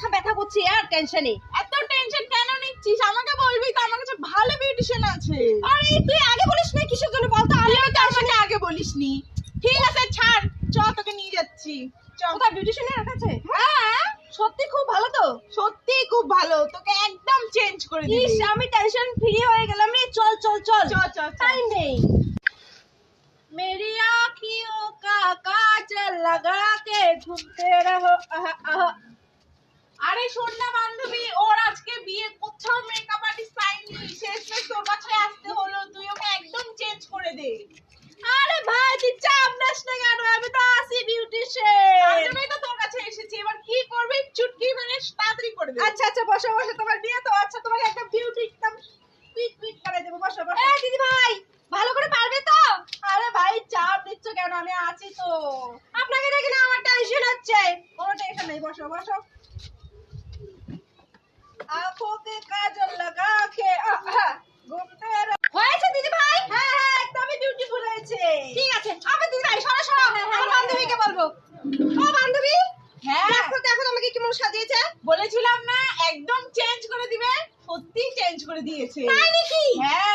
মাথা ব্যথা করছে আর টেনশনে। এত টেনশন কেন নিচ্ছিস? আমাকে বলবি তো, আমার কাছে ভালো বিউটিশিয়ান আছে। আরে তুই আগে বলিস না কিসের জন্য বলতো? আমি তো আমাকে আগে বলিসনি। ঠিক আছে ছাড়, চ তোকে নিয়ে যাচ্ছি। চ। কোথায় বিউটিশিয়ানের কাছে? হ্যাঁ সত্যি খুব ভালো তো। সত্যি খুব ভালো, তোকে একদম চেঞ্জ করে দিবি। ইস আমি টেনশন ফ্রি হয়ে গেলাম রে। চল চল চল চল চল চল। টাইম নেই। मेरी आँखियों का काजल लगा के घूमते रहो আরে শোন না বান্ধবী, ওর আজকে বিয়ে, কোথাও মেকআপ আর্টিস্ট পাইনি, শেষমেশ তোর কাছে আসতে হলো। তুই ওকে একদম চেঞ্জ করে দে। আরে ভাই তুই চাপ নাস না কেন? আমি তো আসি বিউটিশিয়ান। তার জন্যই তো তোর কাছে এসেছি। এবার কি করবি? চুটকি মেরে তাড়াতাড়ি করে দে। আচ্ছা আচ্ছা বসো বসো, তোমার বিয়ে তো। আচ্ছা তোমাকে একটা বিউটি একদম কুইক কুইক করে দেবো। বসো বসো। এই দিদি ভাই ভালো করে পারবে তো? আরে ভাই চাপ দিচ্ছ কেন? আমি আছি তো। আপনাকে দেখি না আমার টেনশন হচ্ছে। কোনো টেনশন নেই, বসো বসো। आंखों के काजल लगा के घूमते হয়েছে দিদি ভাই। হ্যাঁ হ্যাঁ একদমই বিউটিফুল হয়েছে। ঠিক আছে আমি দিদি ভাই সরো সরো, আমার বান্ধবীকে বলবো। ও বান্ধবী, হ্যাঁ দেখো দেখো আমাকে কেমন সাজিয়েছে। বলেছিলাম না একদম চেঞ্জ করে দিবে। সত্যি চেঞ্জ করে দিয়েছে। তাই নাকি? হ্যাঁ